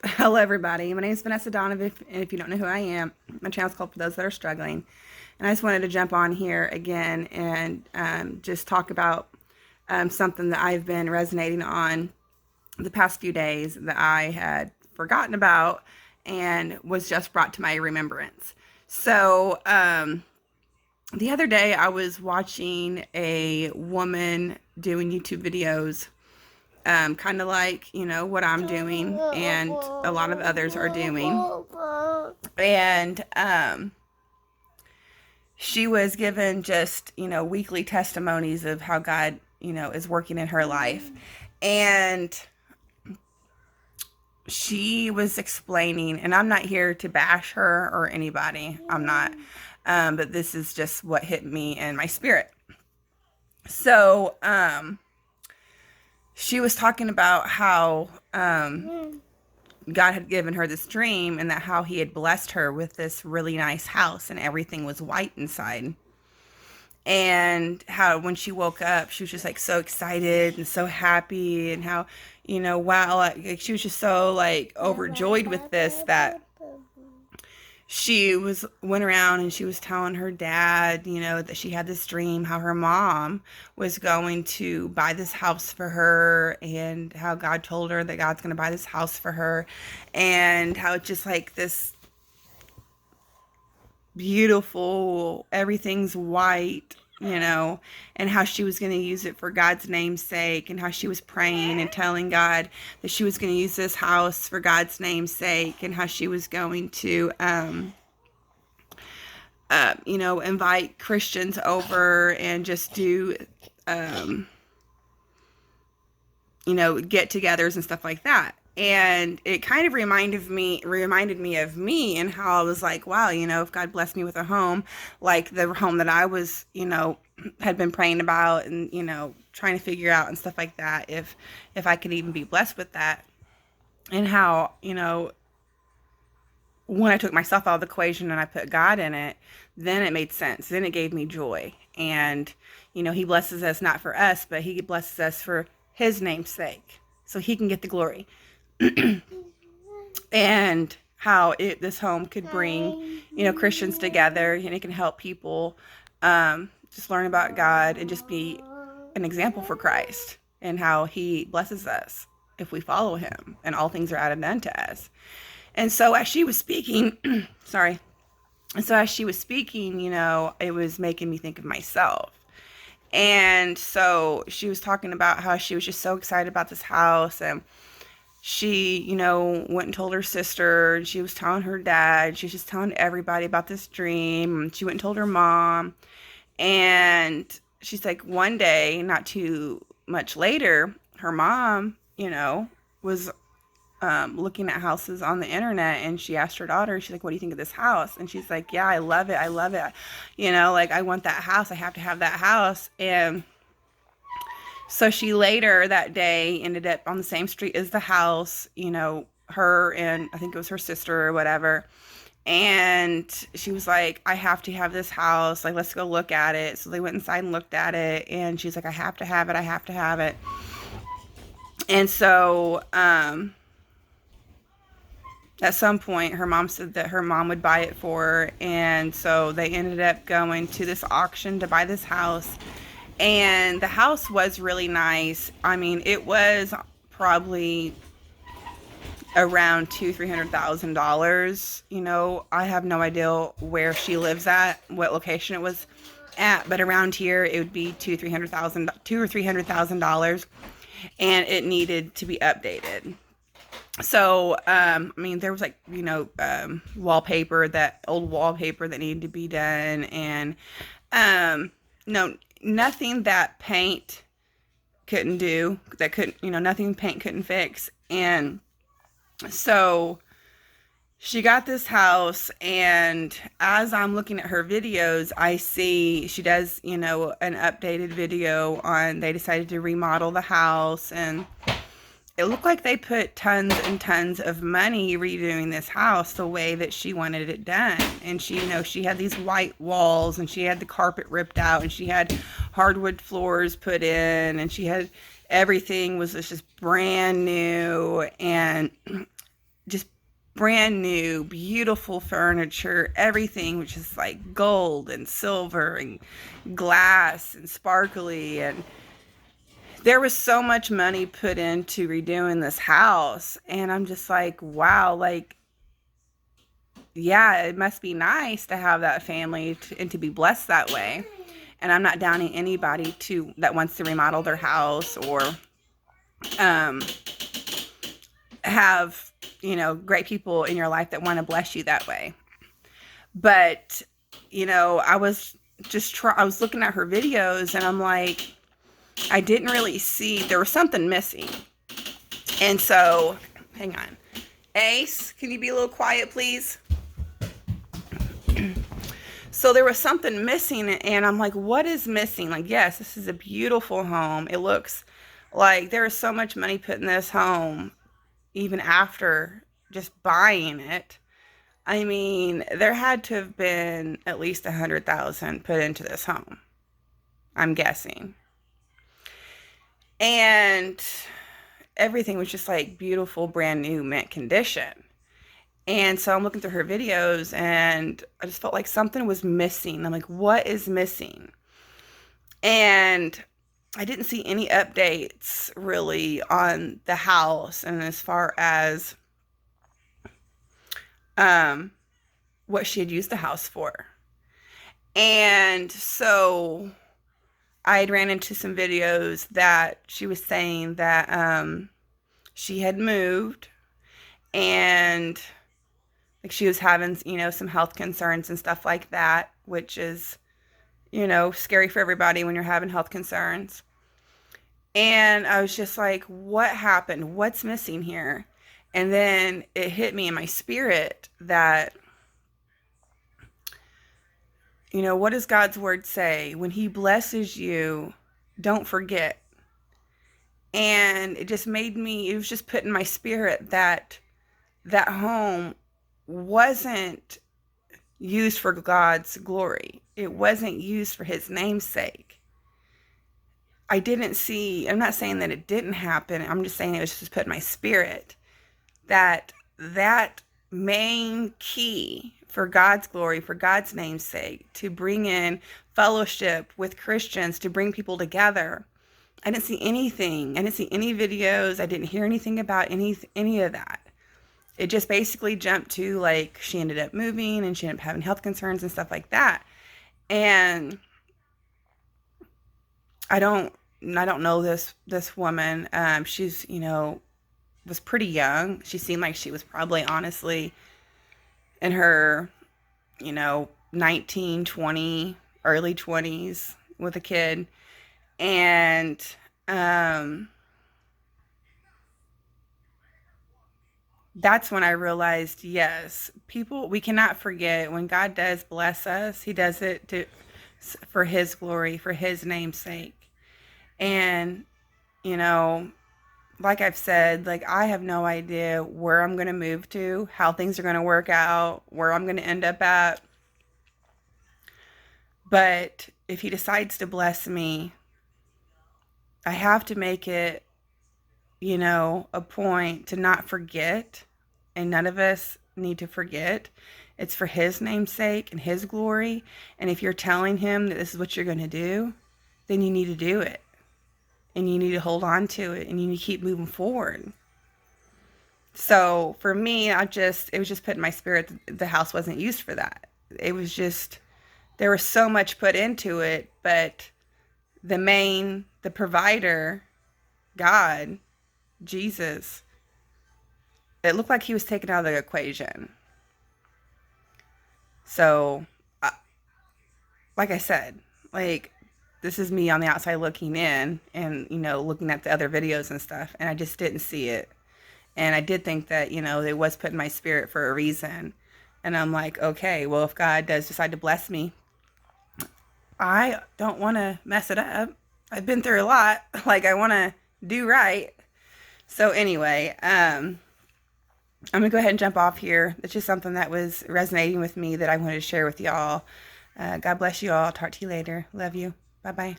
Hello, everybody. My name is Vanessa Donovan, and if you don't know who I am, my channel is called For Those That Are Struggling. And I just wanted to jump on here again and just talk about something that I've been resonating on the past few days that I had forgotten about and was just brought to my remembrance. So, the other day I was watching a woman doing YouTube videos, kind of like, what I'm doing and a lot of others are doing. And she was given just, weekly testimonies of how God, is working in her life. And she was explaining, and I'm not here to bash her or anybody, I'm not, but this is just what hit me in my spirit. So, she was talking about how God had given her this dream and that how he had blessed her with this really nice house and everything was white inside. And how when she woke up, she was just like so excited and so happy, and how, wow, like she was just so like overjoyed with this that she went around and she was telling her dad, that she had this dream, how her mom was going to buy this house for her, and how God told her that God's going to buy this house for her, and how it's just like this beautiful, everything's white, and how she was going to use it for God's name's sake, and how she was praying and telling God that she was going to use this house for God's name's sake, and how she was going to, invite Christians over and just do, get-togethers and stuff like that. And it kind of reminded me of me, and how I was like, wow, if God blessed me with a home, like the home that I was, had been praying about and, trying to figure out and stuff like that, if I could even be blessed with that. And how, when I took myself out of the equation and I put God in it, then it made sense. Then it gave me joy. And, he blesses us not for us, but he blesses us for his name's sake, so he can get the glory. And how this home could bring, Christians together, and it can help people just learn about God and just be an example for Christ, and how he blesses us if we follow him, and all things are added unto us. And so as she was speaking, sorry. And so as she was speaking, it was making me think of myself. And so she was talking about how she was just so excited about this house, and she, went and told her sister, and she was telling her dad, she was just telling everybody about this dream, and she went and told her mom. And she's like, one day, not too much later, her mom, was looking at houses on the internet, and she asked her daughter, she's like, what do you think of this house? And she's like, yeah, I love it, I love it, like, I want that house, I have to have that house. And so she later that day ended up on the same street as the house, her and I think it was her sister or whatever. And she was like, I have to have this house. Like, let's go look at it. So they went inside and looked at it. And she's like, I have to have it. I have to have it. And so, at some point, her mom said that her mom would buy it for her. And so they ended up going to this auction to buy this house. And the house was really nice. I mean, it was probably around $300,000. I have no idea where she lives at, what location it was at, but around here it would be $200,000, and it needed to be updated. So, I mean, there was like, old wallpaper that needed to be done, and no, nothing that paint couldn't do, nothing paint couldn't fix. And so she got this house, and as I'm looking at her videos, I see she does, an updated video on, they decided to remodel the house, and it looked like they put tons and tons of money redoing this house the way that she wanted it done. And she, she had these white walls, and she had the carpet ripped out, and she had hardwood floors put in, and she had everything was just brand new, and brand new, beautiful furniture, everything which is like gold and silver and glass and sparkly. And there was so much money put into redoing this house. And I'm just like, wow, like, yeah, it must be nice to have that family and to be blessed that way. And I'm not downing anybody that wants to remodel their house or have, great people in your life that want to bless you that way. But, I was looking at her videos and I'm like, I didn't really see, there was something missing. And so, hang on. Ace, can you be a little quiet, please? So there was something missing, and I'm like, what is missing? Like, yes, this is a beautiful home. It looks like there is so much money put in this home, even after just buying it. I mean, there had to have been at least $100,000 put into this home, I'm guessing. And everything was just like beautiful, brand new, mint condition. And so I'm looking through her videos and I just felt like something was missing. I'm like, what is missing? And I didn't see any updates really on the house and as far as what she had used the house for. And so I had ran into some videos that she was saying that she had moved and like she was having, some health concerns and stuff like that, which is, scary for everybody when you're having health concerns. And I was just like, what happened? What's missing here? And then it hit me in my spirit that, what does God's word say? When he blesses you, don't forget. And it was just put in my spirit that home wasn't used for God's glory. It wasn't used for his name's sake. I'm not saying that it didn't happen. I'm just saying it was just put in my spirit that main key for God's glory, for God's name's sake, to bring in fellowship with Christians, to bring people together. I didn't see anything. I didn't see any videos. I didn't hear anything about any of that. It just basically jumped to like she ended up moving and she ended up having health concerns and stuff like that. And I don't know this woman. She's, was pretty young. She seemed like she was probably honestly in her, 19, 20, early 20s with a kid. And that's when I realized, yes, we cannot forget when God does bless us, he does it for his glory, for his name's sake. And, like I've said, like I have no idea where I'm going to move to, how things are going to work out, where I'm going to end up at. But if he decides to bless me, I have to make it, a point to not forget. And none of us need to forget. It's for his name's sake and his glory. And if you're telling him that this is what you're going to do, then you need to do it. And you need to hold on to it. And you need to keep moving forward. So for me, it was just put in my spirit that the house wasn't used for that. It was just, there was so much put into it. But the provider, God, Jesus, it looked like he was taken out of the equation. So, like I said, like, this is me on the outside looking in and, looking at the other videos and stuff, and I just didn't see it. And I did think that, it was put in my spirit for a reason. And I'm like, okay, well, if God does decide to bless me, I don't want to mess it up. I've been through a lot. Like, I want to do right. So anyway, I'm going to go ahead and jump off here. It's just something that was resonating with me that I wanted to share with y'all. God bless you all. Talk to you later. Love you. Bye-bye.